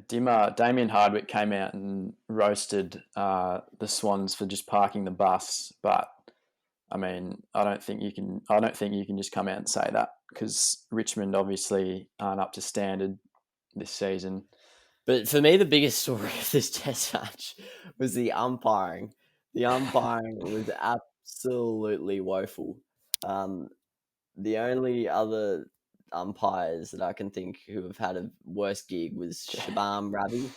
Damien Hardwick came out and roasted the Swans for just parking the bus, but I mean, I don't think you can just come out and say that, because Richmond obviously aren't up to standard this season. But for me, the biggest story of this test match was the umpiring. The umpiring was absolutely woeful. The only other umpires that I can think who have had a worse gig was Shabam Ravi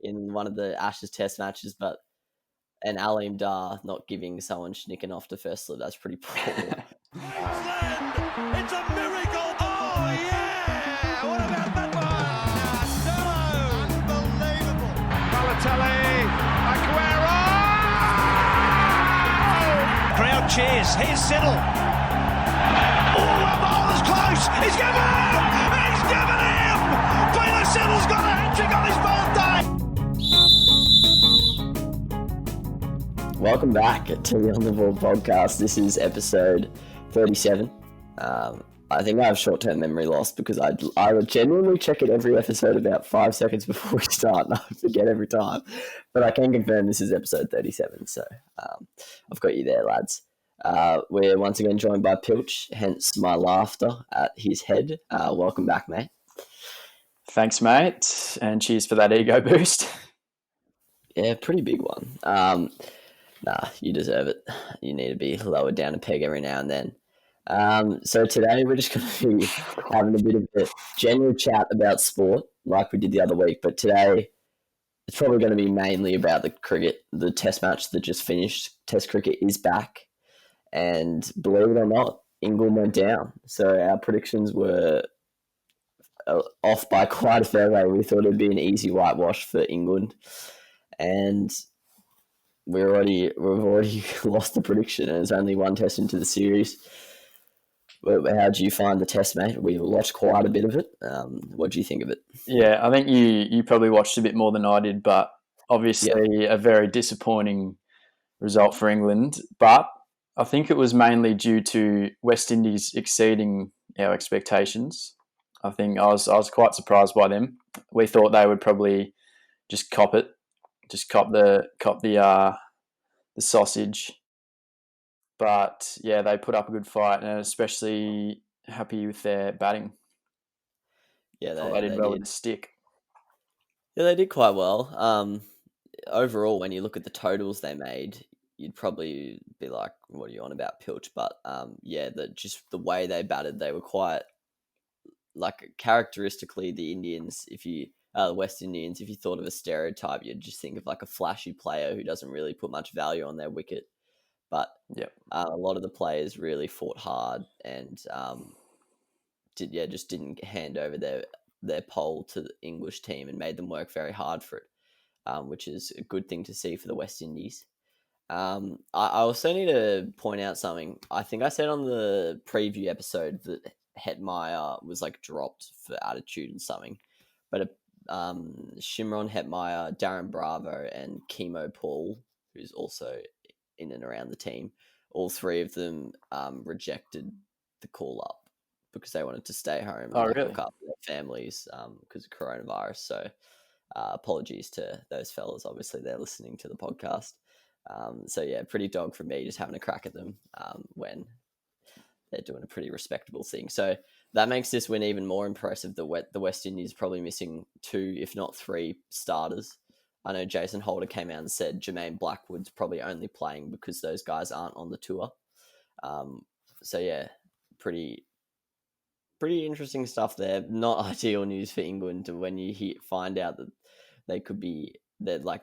in one of the Ashes test matches, and Aleem Dar not giving someone schnicken off to first slip. That's pretty poor. It's a miracle! Oh, yeah! What about that one? Unbelievable! Balotelli, Aguero! Crowd cheers. Here's Siddle. Oh, the ball is close! He's given him! He's given him! Peter Siddle's got a hat-trick on his birthday! Welcome back to the On The Ball podcast. This is episode 37. I think I have short-term memory loss because I would genuinely check it every episode about 5 seconds before we start, and I forget every time. But I can confirm this is episode 37, so I've got you there, lads. We're once again joined by Pilch, hence my laughter at his head. Welcome back, mate. Thanks, mate, and cheers for that ego boost. Yeah, pretty big one. Nah, you deserve it. You need to be lowered down a peg every now and then. So today we're just going to be having a bit of a general chat about sport like we did the other week, but today it's probably going to be mainly about the cricket, the test match that just finished. Test cricket is back, and believe it or not, England went down. So our predictions were off by quite a fair way. We thought it would be an easy whitewash for England, and we've already lost the prediction, and it's only one test into the series. How do you find the test, mate? We watched quite a bit of it. What do you think of it? Yeah, I think you probably watched a bit more than I did, but obviously a very disappointing result for England. But I think it was mainly due to West Indies exceeding our expectations. I think I was quite surprised by them. We thought they would probably just cop it, just cop the sausage. But yeah, they put up a good fight, and especially happy with their batting. Yeah, they did well with the stick. Yeah, they did quite well. Overall, when you look at the totals they made, you'd probably be like, "What are you on about, Pilch?" But just the way they batted, they were quite like characteristically the Indians. West Indians, if you thought of a stereotype, you'd just think of like a flashy player who doesn't really put much value on their wicket. But a lot of the players really fought hard and just didn't hand over their pole to the English team and made them work very hard for it, which is a good thing to see for the West Indies. I also need to point out something. I think I said on the preview episode that Hetmeyer was like dropped for attitude and something, but Shimron Hetmeyer, Darren Bravo, and Chemo Paul, who's also in and around the team, all three of them rejected the call up because they wanted to stay home and look after their families because of coronavirus. So apologies to those fellas. Obviously, they're listening to the podcast. Pretty dog for me just having a crack at them when they're doing a pretty respectable thing. So that makes this win even more impressive. The West Indies probably missing 2, if not 3 starters. I know Jason Holder came out and said Jermaine Blackwood's probably only playing because those guys aren't on the tour. Pretty interesting stuff there. Not ideal news for England when you find out that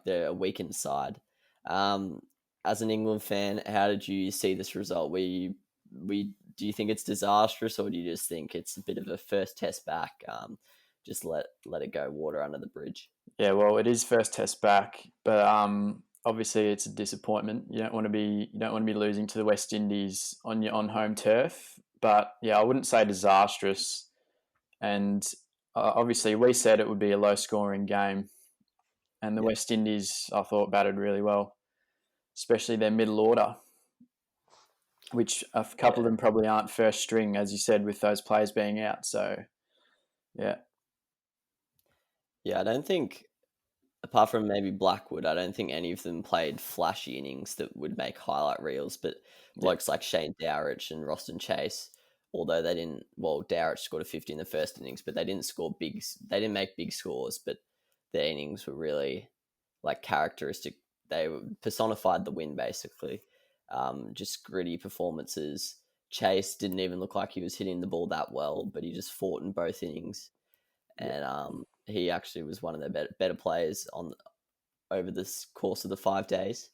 they're a weakened side. As an England fan, how did you see this result? Do you think it's disastrous, or do you just think it's a bit of a first test back? Just let it go water under the bridge. Yeah, well, it is first test back, but obviously it's a disappointment. You don't want to be losing to the West Indies on home turf. But yeah, I wouldn't say disastrous. And obviously we said it would be a low scoring game, and the West Indies I thought batted really well, especially their middle order, which a couple of them probably aren't first string, as you said, with those players being out. So, yeah. Yeah, I don't think, apart from maybe Blackwood, I don't think any of them played flashy innings that would make highlight reels. But Yeah, blokes like Shane Dowrich and Roston Chase, although they didn't, well, Dowrich scored a 50 in the first innings, but they didn't score big, they didn't make big scores, but their innings were really like characteristic. They personified the win, basically. Just gritty performances. Chase didn't even look like he was hitting the ball that well, but he just fought in both innings. yeah, And he actually was one of their better players over this course of the 5 days.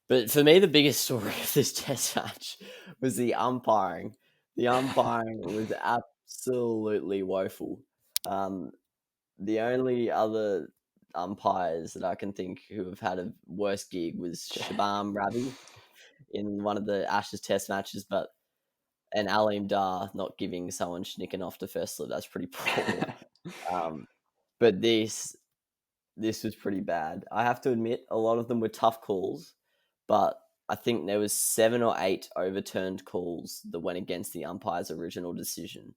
But for me, the biggest story of this test match was the umpiring. The umpiring was absolutely woeful. The only other umpires that I can think who have had a worse gig was Shabam Ravi in one of the Ashes test matches, and Aleem Dar not giving someone schnicken off to first slip. That's pretty poor. But this was pretty bad. I have to admit, a lot of them were tough calls, but I think there was 7 or 8 overturned calls that went against the umpire's original decision,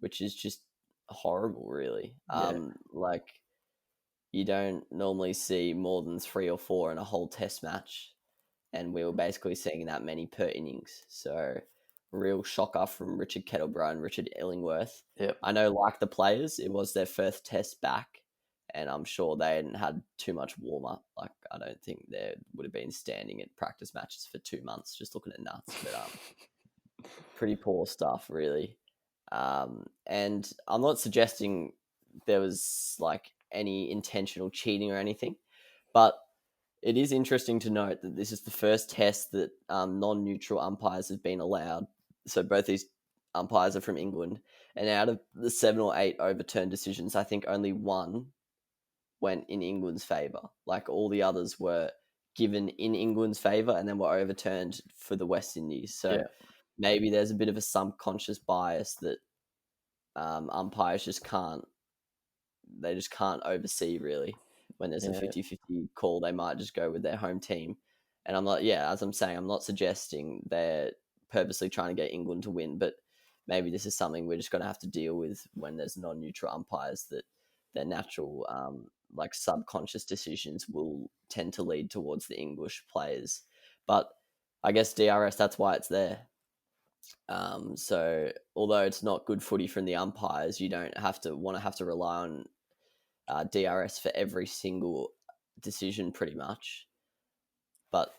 which is just horrible, really. Yeah. Like, you don't normally see more than 3 or 4 in a whole test match, and we were basically seeing that many per innings. So, real shocker from Richard Kettleborough and Richard Illingworth. Yep. I know, like the players, it was their first test back, and I'm sure they hadn't had too much warm up. Like, I don't think they would have been standing at practice matches for 2 months just looking at nuts. But pretty poor stuff, really. And I'm not suggesting there was like any intentional cheating or anything, but it is interesting to note that this is the first test that non-neutral umpires have been allowed. So both these umpires are from England, and out of the 7 or 8 overturned decisions, I think only one went in England's favour. Like, all the others were given in England's favour and then were overturned for the West Indies. So Yeah. maybe there's a bit of a subconscious bias that umpires just can't oversee, really. When there's a Yeah. 50-50 call, they might just go with their home team. And I'm not, yeah, as I'm saying, I'm not suggesting they're purposely trying to get England to win, but maybe this is something we're just going to have to deal with when there's non-neutral umpires, that their natural, like, subconscious decisions will tend to lead towards the English players. But I guess DRS, that's why it's there. So although it's not good footy from the umpires, you don't have to rely on DRS for every single decision, pretty much. But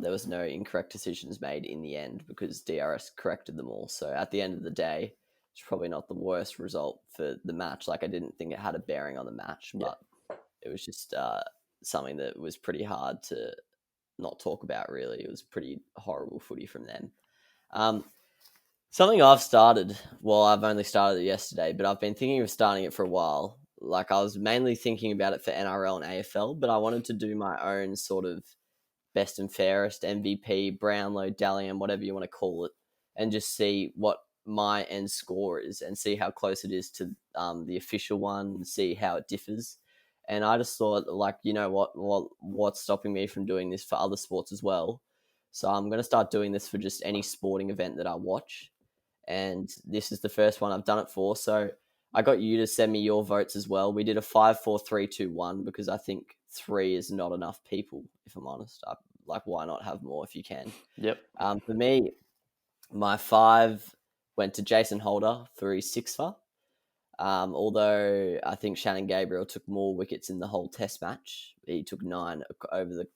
there was no incorrect decisions made in the end because DRS corrected them all. So at the end of the day, it's probably not the worst result for the match. Like, I didn't think it had a bearing on the match, but it was just something that was pretty hard to not talk about, really. It was pretty horrible footy from them. Something I've started, well, I've only started it yesterday, but I've been thinking of starting it for a while. Like, I was mainly thinking about it for NRL and AFL, but I wanted to do my own sort of best and fairest, MVP, Brownlow, Dalian, whatever you want to call it, and just see what my end score is and see how close it is to the official one and see how it differs. And I just thought, like, you know what's stopping me from doing this for other sports as well? So I'm going to start doing this for just any sporting event that I watch. And this is the first one I've done it for. So I got you to send me your votes as well. We did a 5, 4, 3, 2, 1 because I think 3 is not enough people, if I'm honest. Like, why not have more if you can? Yep. For me, my 5 went to Jason Holder for his 6-fer. Although I think Shannon Gabriel took more wickets in the whole test match. He took 9 over the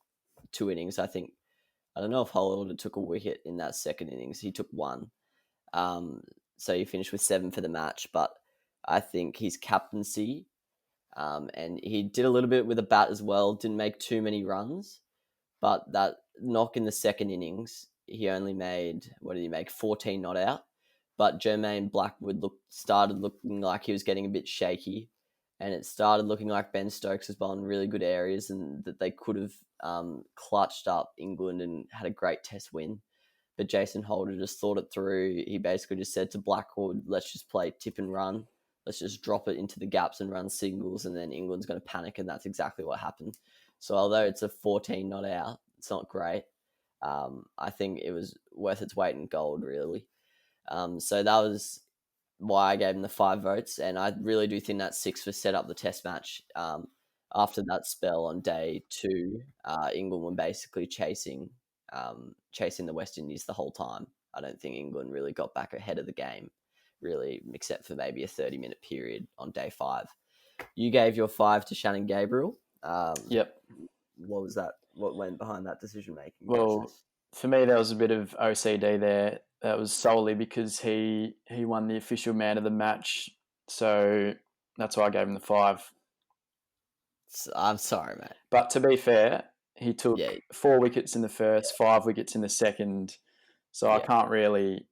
2 innings. I don't know if Holder took a wicket in that second innings. He took 1. So he finished with 7 for the match, but I think his captaincy, and he did a little bit with a bat as well, didn't make too many runs, but that knock in the second innings, he only made, 14 not out, but Jermaine Blackwood started looking like he was getting a bit shaky, and it started looking like Ben Stokes was bowling really good areas and that they could have clutched up England and had a great test win. But Jason Holder just thought it through. He basically just said to Blackwood, let's just play tip and run. Let's just drop it into the gaps and run singles, and then England's going to panic, and that's exactly what happened. So although it's a 14 not out, it's not great. I think it was worth its weight in gold, really. So that was why I gave him the 5 votes, and I really do think that 6 was set up the Test match. After that spell on day 2, England were basically chasing the West Indies the whole time. I don't think England really got back ahead of the game, really, except for maybe a 30-minute period on day 5. You gave your 5 to Shannon Gabriel. Yep. What was that? What went behind that decision-making Well, process? for me, there was a bit of OCD there. That was solely because he won the official man of the match. So that's why I gave him the 5. I'm sorry, mate. But to be fair, he took Yeah. 4 wickets in the first, 5 wickets in the second. So I can't really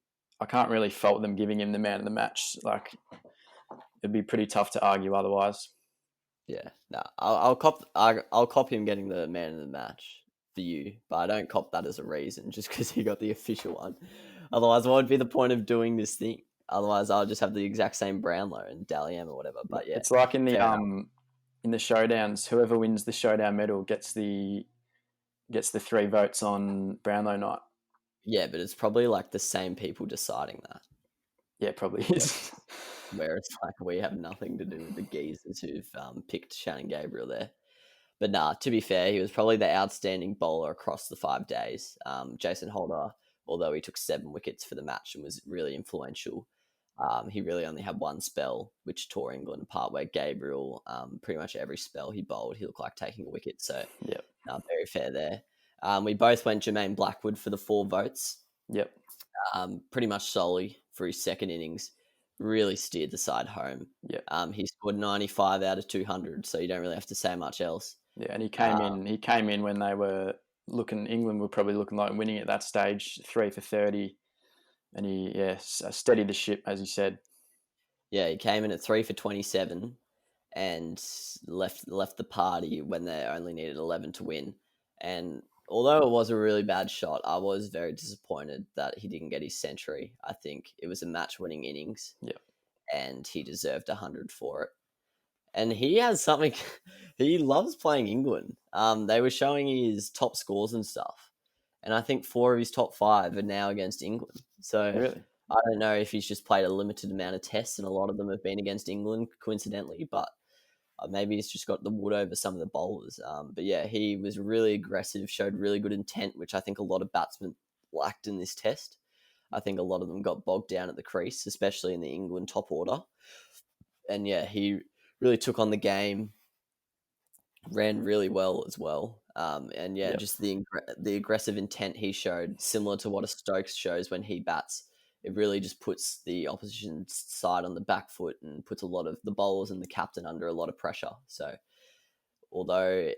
fault them giving him the man of the match. Like, it'd be pretty tough to argue otherwise. Yeah, no, I'll cop him getting the man of the match for you, but I don't cop that as a reason just because he got the official one. Otherwise, what would be the point of doing this thing? Otherwise, I'll just have the exact same Brownlow and Dally M or whatever. But yeah, It's like in the fair enough. in the showdowns, whoever wins the showdown medal gets the 3 votes on Brownlow night. Yeah, but it's probably like the same people deciding that. Yeah, probably is. Where it's like we have nothing to do with the geezers who've picked Shannon Gabriel there. But nah, to be fair, he was probably the outstanding bowler across the 5 days. Jason Holder, although he took 7 wickets for the match and was really influential, he really only had 1 spell, which tore England apart, where Gabriel, pretty much every spell he bowled, he looked like taking a wicket. So, Yep. Very fair there. We both went Jermaine Blackwood for the 4 votes. Yep. Pretty much solely for his second innings. Really steered the side home. Yep. He scored 95 out of 200, so you don't really have to say much else. Yeah, and he came in when they were looking. England were probably looking like winning at that stage, 3 for 30, and he steadied the ship, as he said. Yeah, he came in at 3 for 27, and left the party when they only needed 11 to win. And although it was a really bad shot, I was very disappointed that he didn't get his century. I think it was a match-winning innings. Yeah, and he deserved 100 for it. And he has something. He loves playing England. They were showing his top scores and stuff, and I think 4 of his top 5 are now against England. So really. I don't know if he's just played a limited amount of tests, and a lot of them have been against England, coincidentally. But maybe he's just got the wood over some of the bowlers. But yeah, he was really aggressive, showed really good intent, which I think a lot of batsmen lacked in this test. I think a lot of them got bogged down at the crease, especially in the England top order. And yeah, he really took on the game, ran really well as well. And yeah, just the aggressive intent he showed, similar to what a Stokes shows when he bats. It really just puts the opposition side on the back foot and puts a lot of the bowlers and the captain under a lot of pressure. So although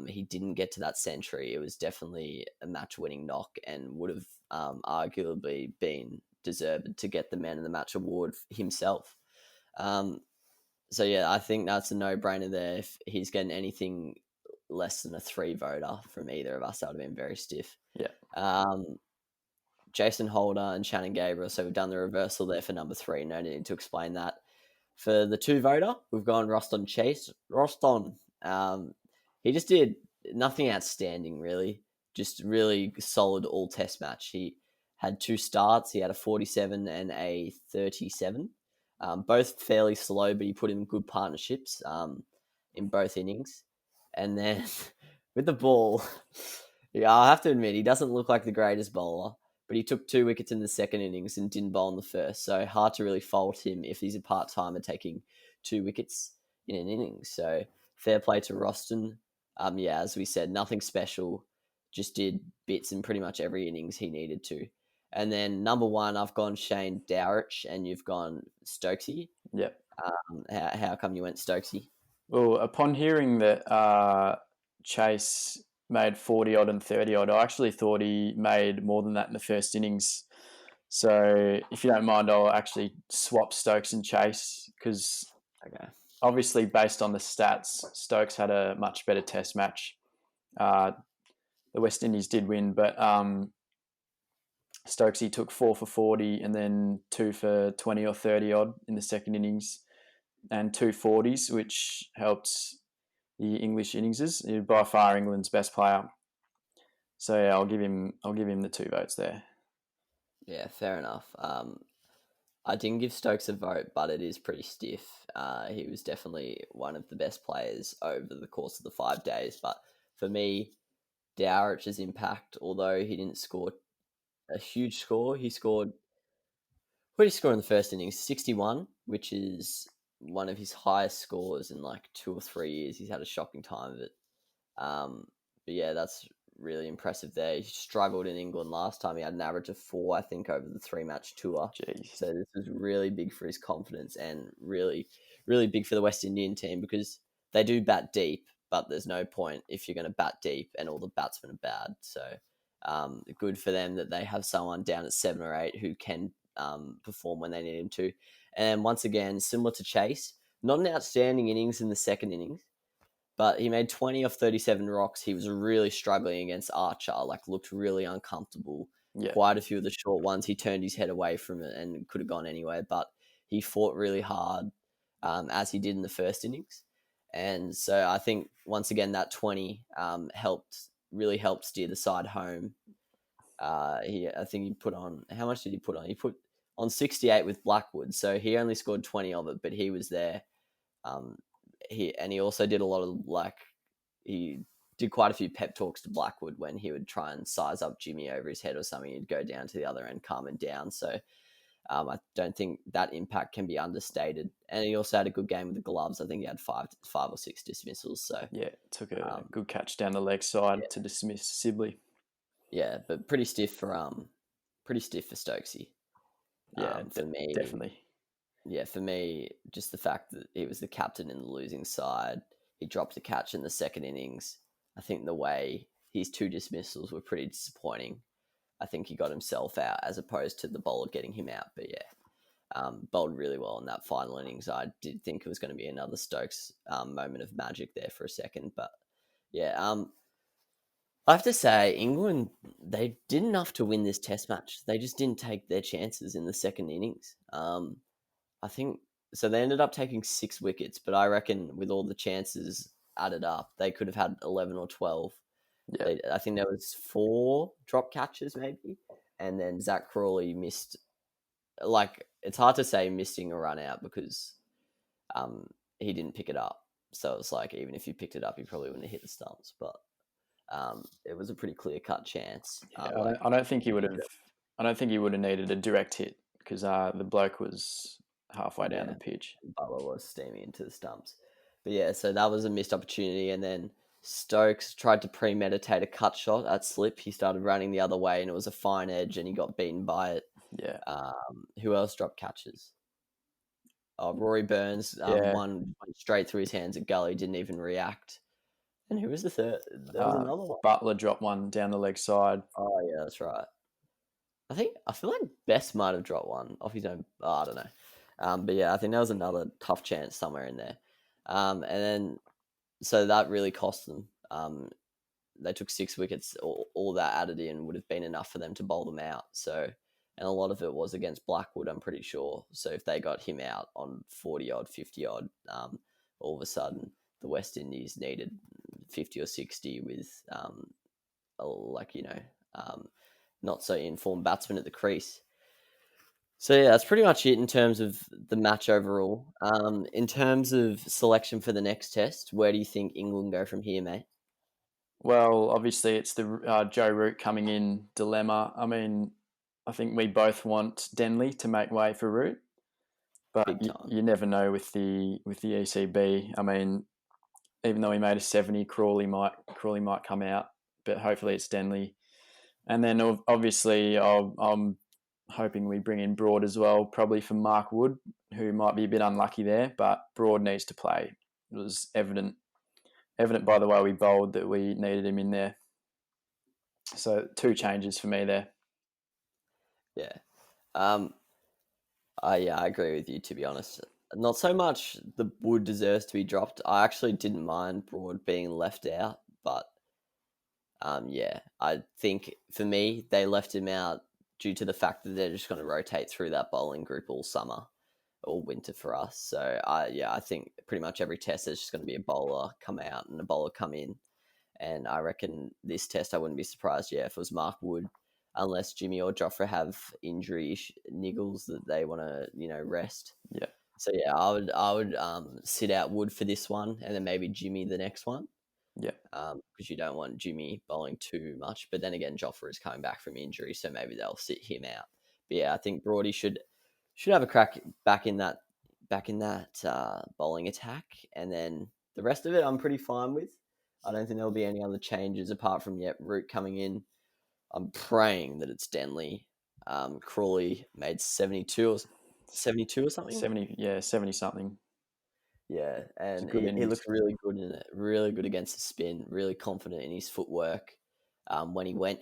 he didn't get to that century, it was definitely a match-winning knock and would have arguably been deserved to get the man of the match award himself. So yeah, I think that's a no-brainer there. If he's getting anything less than a 3 voter from either of us, that would have been very stiff. Yeah. Jason Holder and Shannon Gabriel. So we've done the reversal there for number 3. No need to explain that. For the 2 voter, we've gone Roston Chase. Roston, he just did nothing outstanding, really. Just really solid all test match. He had 2 starts. He had a 47 and a 37. Both fairly slow, but he put in good partnerships in both innings. And then with the ball, yeah, I have to admit, he doesn't look like the greatest bowler, but he took 2 wickets in the second innings and didn't bowl in the first. So hard to really fault him if he's a part-timer taking 2 wickets in an innings. So fair play to Roston. Yeah, as we said, nothing special. Just did bits in pretty much every innings he needed to. And then number 1, I've gone Shane Dowrich, and you've gone Stokesy. Yep. How come you went Stokesy? Well, upon hearing that Chase made 40 odd and 30 odd, I actually thought he made more than that in the first innings. So if you don't mind, I'll actually swap Stokes and Chase because obviously based on the stats, Stokes had a much better test match. The West Indies did win, but Stokesy took 4 for 40 and then 2 for 20 or 30 odd in the second innings and 2 40s, which helped the English inningses. He was by far England's best player. So yeah, I'll give him the 2 votes there. Yeah, fair enough. I didn't give Stokes a vote, but it is pretty stiff. He was definitely one of the best players over the course of the 5 days. But for me, Dowrich's impact, although he didn't score a huge score, he scored, what did he score in the first innings? 61, which is one of his highest scores in like 2 or 3 years. He's had a shocking time of it. But yeah, that's really impressive there. He struggled in England last time. He had an average of 4, I think, over the 3-match tour. Jeez. So this was really big for his confidence and really, really big for the West Indian team because they do bat deep, but there's no point if you're going to bat deep and all the batsmen are bad. So good for them that they have someone down at 7 or 8 who can perform when they need him to. And once again, similar to Chase, not an outstanding innings in the second innings, but he made 20 off 37 rocks. He was really struggling against Archer, like looked really uncomfortable. Yeah. Quite a few of the short ones, he turned his head away from it and could have gone anywhere, but he fought really hard as he did in the first innings. And so I think, once again, that 20 really helped steer the side home. I think he put on, how much did he put on? He put on 68 with Blackwood, so he only scored 20 of it, but he was there. He also did a lot of he did quite a few pep talks to Blackwood when he would try and size up Jimmy over his head or something. He'd go down to the other end, calm him down. So I don't think that impact can be understated. And he also had a good game with the gloves. I think he had five or six dismissals. So yeah, took a good catch down the leg side to dismiss Sibley. Yeah, but pretty stiff for Stokesy. Yeah, for me, definitely. Yeah, for me, just the fact that he was the captain in the losing side, he dropped a catch in the second innings. I think the way his 2 dismissals were pretty disappointing. I think he got himself out as opposed to the bowler getting him out. But yeah, bowled really well in that final innings. I did think it was going to be another Stokes moment of magic there for a second. But yeah, I have to say, England, they did enough to win this test match. They just didn't take their chances in the second innings. I think so. They ended up taking 6 wickets, but I reckon with all the chances added up, they could have had 11 or 12. Yeah. I think there was 4 drop catches maybe, and then Zach Crawley missed. Like, it's hard to say missing a run out because he didn't pick it up. So it's like, even if you picked it up, you probably wouldn't have hit the stumps. But it was a pretty clear cut chance. Yeah, I don't think he would have. I don't think he would have needed a direct hit because the bloke was halfway down the pitch. Butler was steaming into the stumps. But yeah, so that was a missed opportunity. And then Stokes tried to premeditate a cut shot at slip. He started running the other way and it was a fine edge and he got beaten by it. Yeah. Who else dropped catches? Rory Burns one went straight through his hands at gully, didn't even react. And who was the third? There was another one. Butler dropped one down the leg side. Oh yeah, that's right. I feel like Best might have dropped one off his own. Oh, I don't know. But yeah, I think there was another tough chance somewhere in there. And then, so that really cost them. They took 6 wickets. All that added in would have been enough for them to bowl them out. So, and a lot of it was against Blackwood, I'm pretty sure. So if they got him out on 40 odd, 50 odd, all of a sudden the West Indies needed 50 or 60 with, not so informed batsmen at the crease. So yeah, that's pretty much it in terms of the match overall. In terms of selection for the next test, where do you think England go from here, mate? Well, obviously it's the Joe Root coming in dilemma. I mean, I think we both want Denley to make way for Root, but you never know with the ECB. I mean, even though he made a 70, Crawley might come out, but hopefully it's Denley. And then obviously I'm hoping we bring in Broad as well, probably for Mark Wood, who might be a bit unlucky there, but Broad needs to play. It was evident by the way we bowled that we needed him in there. So 2 changes for me there. Yeah. I agree with you, to be honest. Not so much the Wood deserves to be dropped. I actually didn't mind Broad being left out, but I think for me, they left him out due to the fact that they're just going to rotate through that bowling group all summer or winter for us. So I think pretty much every test there's just going to be a bowler come out and a bowler come in. And I reckon this test I wouldn't be surprised if it was Mark Wood. unless Jimmy or Jofra have injury niggles that they want to, rest. Yeah. So yeah, I would sit out Wood for this one, and then maybe Jimmy the next one. Yeah. Because you don't want Jimmy bowling too much. But then again, Jofra is coming back from injury, so maybe they'll sit him out. But yeah, I think Brody should have a crack back in that bowling attack, and then the rest of it I'm pretty fine with. I don't think there'll be any other changes apart from Root coming in. I'm praying that it's Denley. Crawley made 72 or something. 70 something. Yeah, and good he innings. looked really good in it. Really good against the spin. Really confident in his footwork. When he went.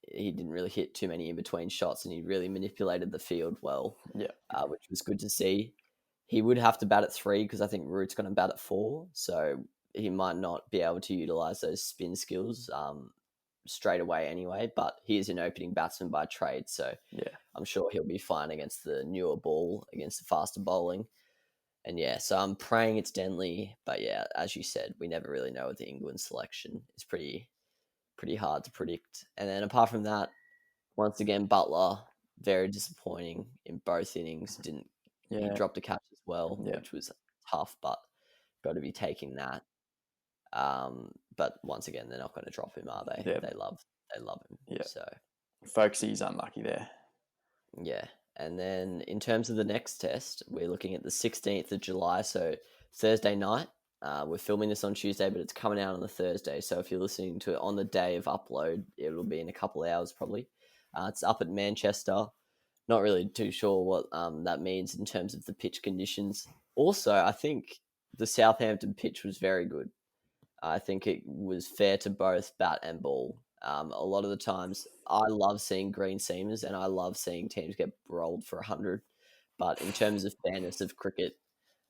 He didn't really hit too many in between shots, and he really manipulated the field well. Yeah, which was good to see. He would have to bat at 3 because I think Root's going to bat at 4, so he might not be able to utilize those spin skills straight away anyway. But he is an opening batsman by trade, so yeah, I'm sure he'll be fine against the newer ball, against the faster bowling. And yeah, so I'm praying it's Denley, but yeah, as you said, we never really know with the England selection. It's pretty hard to predict. And then apart from that, once again, Butler, very disappointing in both innings. He dropped a catch as well, which was tough, but got to be taking that. But once again, they're not going to drop him, are they? Yeah. They love him. Yeah. So Folkesy's unlucky there. Yeah. And then in terms of the next test, we're looking at the 16th of July, so Thursday night. We're filming this on Tuesday, but it's coming out on the Thursday. So if you're listening to it on the day of upload, it'll be in a couple of hours probably. It's up at Manchester. Not really too sure what that means in terms of the pitch conditions. Also, I think the Southampton pitch was very good. I think it was fair to both bat and ball. A lot of the times, I love seeing green seamers and I love seeing teams get rolled for 100. But in terms of fairness of cricket,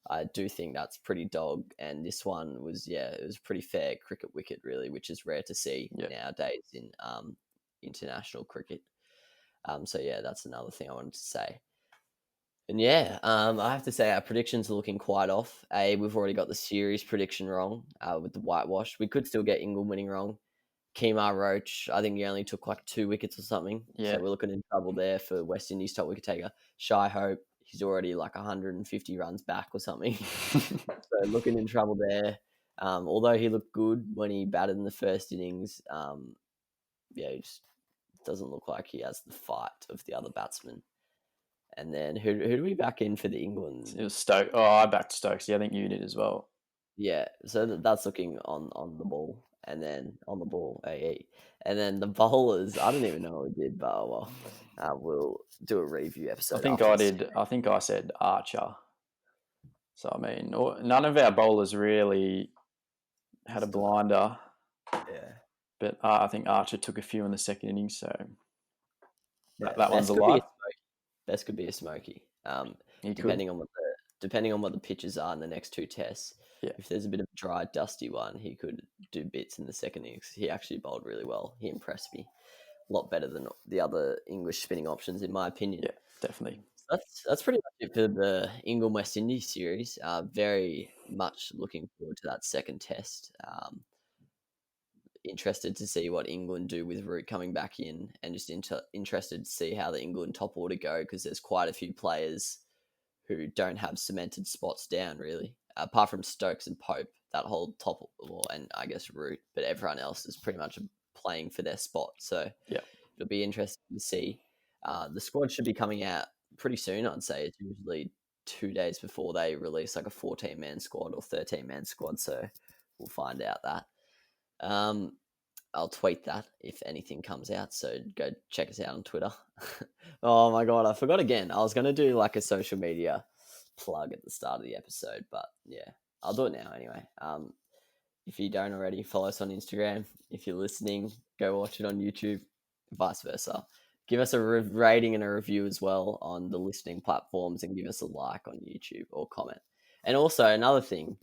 I do think that's pretty dog. And this one was, it was pretty fair cricket wicket, really, which is rare to see nowadays in international cricket. So, that's another thing I wanted to say. And I have to say our predictions are looking quite off. We've already got the series prediction wrong with the whitewash. We could still get England winning wrong. Kemar Roach, I think he only took like 2 wickets or something. Yeah. So we're looking in trouble there for West Indies top wicket taker. Shy Hope, he's already like 150 runs back or something. So looking in trouble there. Although he looked good when he batted in the first innings, he just doesn't look like he has the fight of the other batsmen. And then who do we back in for the England? It was Stokes. Oh, I backed Stokes. Yeah, I think you did as well. Yeah, so that's looking on the ball. And then on the ball, and then the bowlers. I don't even know what we did, but we'll do a review episode. I think I did. I think I said Archer. So I mean, none of our bowlers really had a blinder. Yeah, but I think Archer took a few in the second innings, so that one's a Best lot. Best could be a smoky. Depending on what the pitches are in the next 2 tests. Yeah. If there's a bit of a dry, dusty one, he could do bits in the second innings. He actually bowled really well. He impressed me a lot better than the other English spinning options, in my opinion. Yeah, definitely. That's pretty much it for the England West Indies series. Very much looking forward to that second test. Interested to see what England do with Root coming back in, and just interested to see how the England top order go, because there's quite a few players who don't have cemented spots down, really. Apart from Stokes and Pope, that whole top, and I guess Root, but everyone else is pretty much playing for their spot. So it'll be interesting to see. The squad should be coming out pretty soon, I'd say. It's usually 2 days before they release like a 14-man squad or 13-man squad, so we'll find out that. I'll tweet that if anything comes out, so go check us out on Twitter. Oh my God, I forgot again. I was going to do like a social media plug at the start of the episode, but I'll do it now anyway. If you don't already, follow us on Instagram. If you're listening, go watch it on YouTube, vice versa. Give us a rating and a review as well on the listening platforms, and give us a like on YouTube or comment. And also another thing,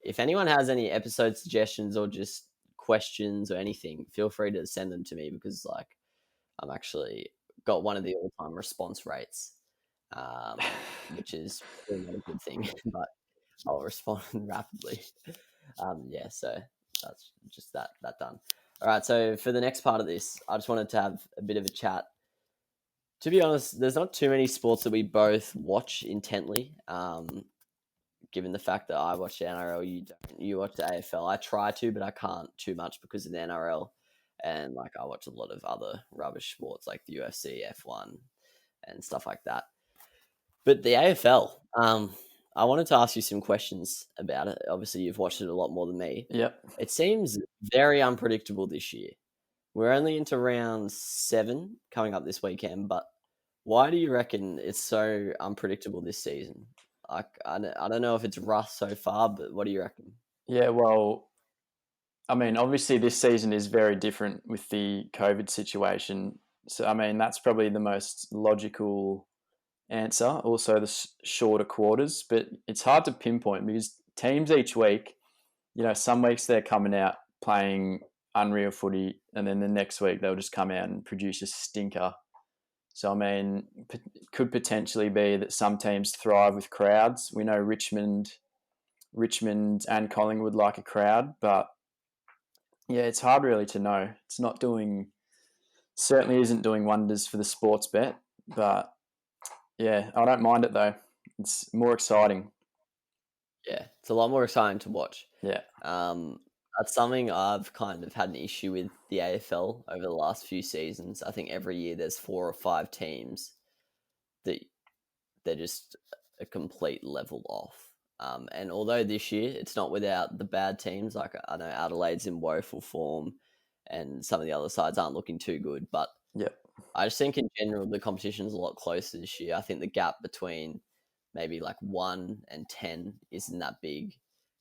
if anyone has any episode suggestions or just questions or anything, feel free to send them to me, because like I'm actually got one of the all-time response rates, which is really not a good thing, but I'll respond rapidly. So that's just that done. All right, so for the next part of this, I just wanted to have a bit of a chat. To be honest, there's not too many sports that we both watch intently. Given the fact that I watch the NRL, you don't. You watch the AFL. I try to, but I can't too much because of the NRL, and like I watch a lot of other rubbish sports like the UFC, F1, and stuff like that. But the AFL, I wanted to ask you some questions about it. Obviously, you've watched it a lot more than me. Yep. It seems very unpredictable this year. We're only into round 7 coming up this weekend, but why do you reckon it's so unpredictable this season? I don't know if it's rough so far, but what do you reckon? Yeah, well, I mean, obviously this season is very different with the COVID situation. So, I mean, that's probably the most logical answer. Also, the shorter quarters, but it's hard to pinpoint because teams each week, some weeks they're coming out playing unreal footy, and then the next week they'll just come out and produce a stinker. So, I mean, it could potentially be that some teams thrive with crowds. We know Richmond and Collingwood like a crowd, but yeah, it's hard really to know. It's not certainly isn't doing wonders for the sports bet, but yeah, I don't mind it though. It's more exciting. Yeah, it's a lot more exciting to watch. Yeah. That's something I've kind of had an issue with the AFL over the last few seasons. I think every year there's 4 or 5 teams that they're just a complete level off. And although this year it's not without the bad teams, like I know Adelaide's in woeful form and some of the other sides aren't looking too good, but Yep. I just think in general the competition's a lot closer this year. I think the gap between maybe like 1 and 10 isn't that big.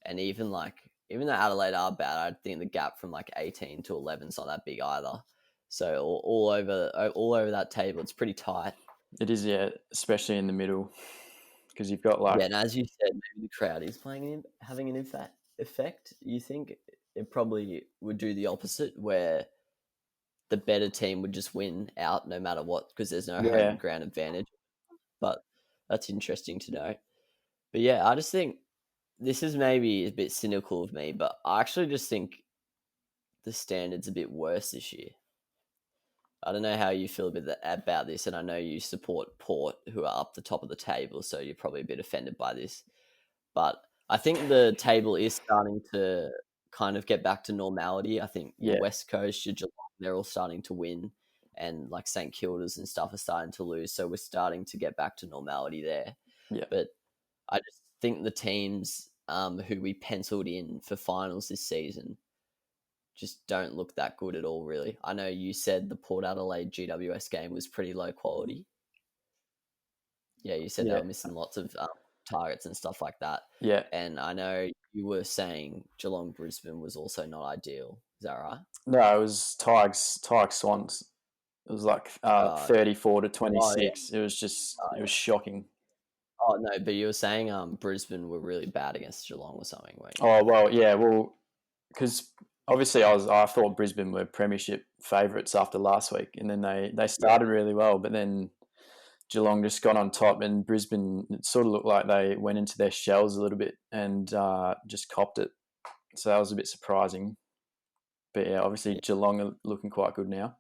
And even though Adelaide are bad, I think the gap from like 18 to 11 is not that big either. So all over that table, it's pretty tight. It is, yeah, especially in the middle, because you've got Yeah, and as you said, maybe the crowd is having an effect. You think it probably would do the opposite, where the better team would just win out no matter what, because there's no home ground advantage. But that's interesting to know. But yeah, I just think this is maybe a bit cynical of me, but I actually just think the standard's a bit worse this year. I don't know how you feel about this, and I know you support Port, who are up the top of the table, so you're probably a bit offended by this. But I think the table is starting to kind of get back to normality. I think the West Coast, Geelong, they're all starting to win, and like St Kilda's and stuff are starting to lose. So we're starting to get back to normality there. Yeah. But I just think the teams who we penciled in for finals this season just don't look that good at all, really. I know you said the Port Adelaide GWS game was pretty low quality. Yeah, you said they were missing lots of targets and stuff like that. Yeah. And I know you were saying Geelong Brisbane was also not ideal. Is that right? No, it was Tigers Swans. It was like 34 to 26. It was just it was shocking. Oh no, but you were saying Brisbane were really bad against Geelong or something, weren't you? Oh well, yeah, because obviously I thought Brisbane were premiership favourites after last week, and then they started really well, but then Geelong just got on top, and Brisbane, it sort of looked like they went into their shells a little bit and just copped it. So that was a bit surprising. But yeah, obviously Geelong are looking quite good now.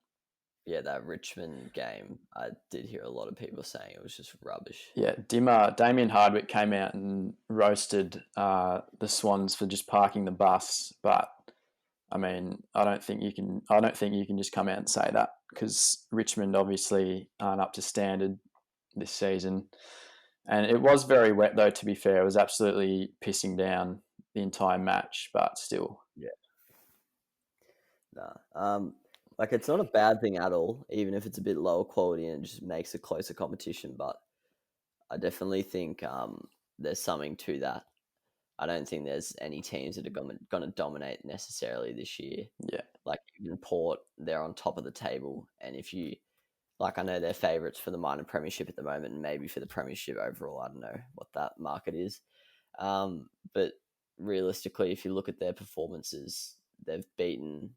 Yeah, that Richmond game, I did hear a lot of people saying it was just rubbish. Yeah, Damien Hardwick came out and roasted the Swans for just parking the bus, but I mean, I don't think you can just come out and say that, because Richmond obviously aren't up to standard this season. And it was very wet though, to be fair. It was absolutely pissing down the entire match, but still. Yeah. No. Like it's not a bad thing at all, even if it's a bit lower quality and it just makes a closer competition. But I definitely think there's something to that. I don't think there's any teams that are going to dominate necessarily this year. Yeah. Like even Port, they're on top of the table. And if you, like, I know they're favourites for the minor premiership at the moment and maybe for the premiership overall. I don't know what that market is. But realistically, if you look at their performances, they've beaten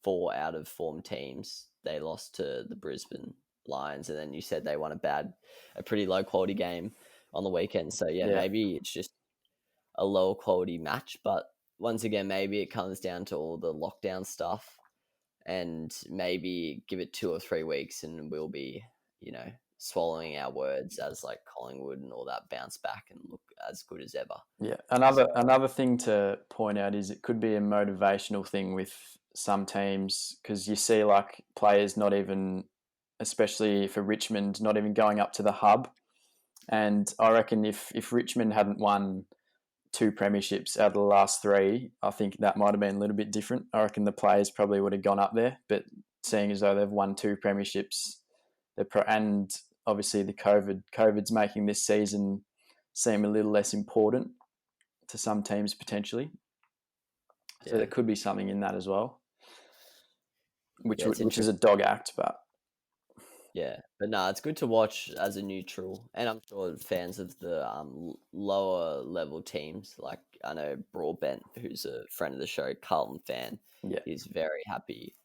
4 out of form teams. They lost to the Brisbane Lions, and then you said they won a pretty low quality game on the weekend. So yeah, maybe it's just a lower quality match. But once again, maybe it comes down to all the lockdown stuff. and maybe give it 2 or 3 weeks and we'll be, swallowing our words as like Collingwood and all that bounce back and look as good as ever. Yeah. Another thing to point out is it could be a motivational thing with some teams, because you see like players not even, especially for Richmond, not even going up to the hub. And I reckon if Richmond hadn't won 2 premierships out of the last 3, I think that might have been a little bit different. I reckon the players probably would have gone up there, but seeing as though they've won 2 premierships, and obviously the COVID's making this season seem a little less important to some teams potentially. So there could be something in that as well, which is a dog act, but yeah, but no, it's good to watch as a neutral, and I'm sure fans of the lower level teams, like I know Broadbent, who's a friend of the show, Carlton fan, he's very happy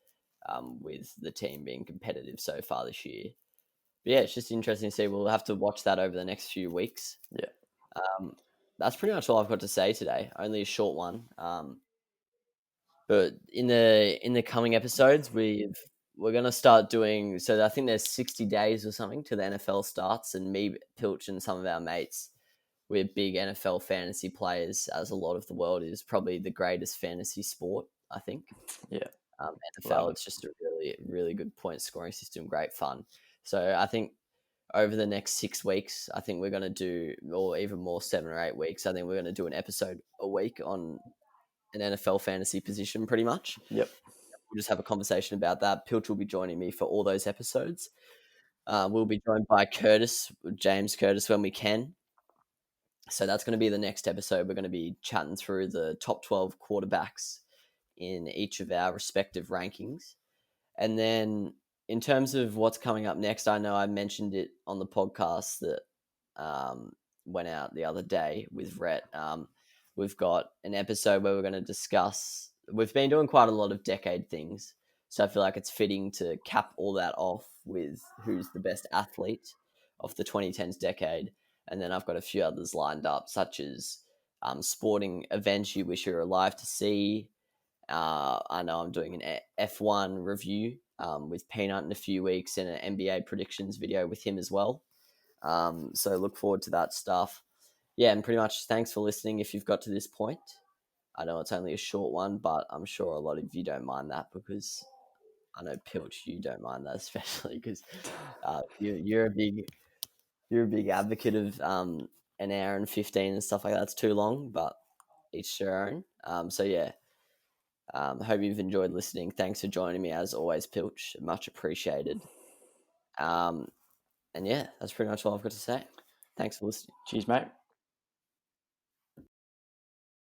with the team being competitive so far this year. But yeah, it's just interesting to see. We'll have to watch that over the next few weeks. Yeah. That's pretty much all I've got to say today. Only a short one. But in the coming episodes, we're gonna start doing. So I think there's 60 days or something till the NFL starts, and me, Pilch, and some of our mates, we're big NFL fantasy players, as a lot of the world is. Probably the greatest fantasy sport, I think. Yeah. NFL, it's just a really, really good point scoring system, great fun. So I think over the next 6 weeks, I think we're going to do, or even more, 7 or 8 weeks, I think we're going to do an episode a week on an NFL fantasy position pretty much. Yep. We'll just have a conversation about that. Pilch will be joining me for all those episodes. We'll be joined by James Curtis, when we can. So that's going to be the next episode. We're going to be chatting through the top 12 quarterbacks in each of our respective rankings. And then in terms of what's coming up next, I know I mentioned it on the podcast that went out the other day with Rhett. We've got an episode where we're going to discuss, we've been doing quite a lot of decade things. So I feel like it's fitting to cap all that off with who's the best athlete of the 2010s decade. And then I've got a few others lined up, such as sporting events you wish you were alive to see. I know I'm doing an F1 review with Peanut in a few weeks, and an NBA predictions video with him as well. So look forward to that stuff. Yeah, and pretty much thanks for listening if you've got to this point. I know it's only a short one, but I'm sure a lot of you don't mind that, because I know, Pilch, you don't mind that, especially because you're a big advocate of an hour and 15 and stuff like that. It's too long, but each their own. So yeah. Hope you've enjoyed listening. Thanks for joining me as always, Pilch. Much appreciated. And yeah, that's pretty much all I've got to say. Thanks for listening. Cheers, mate.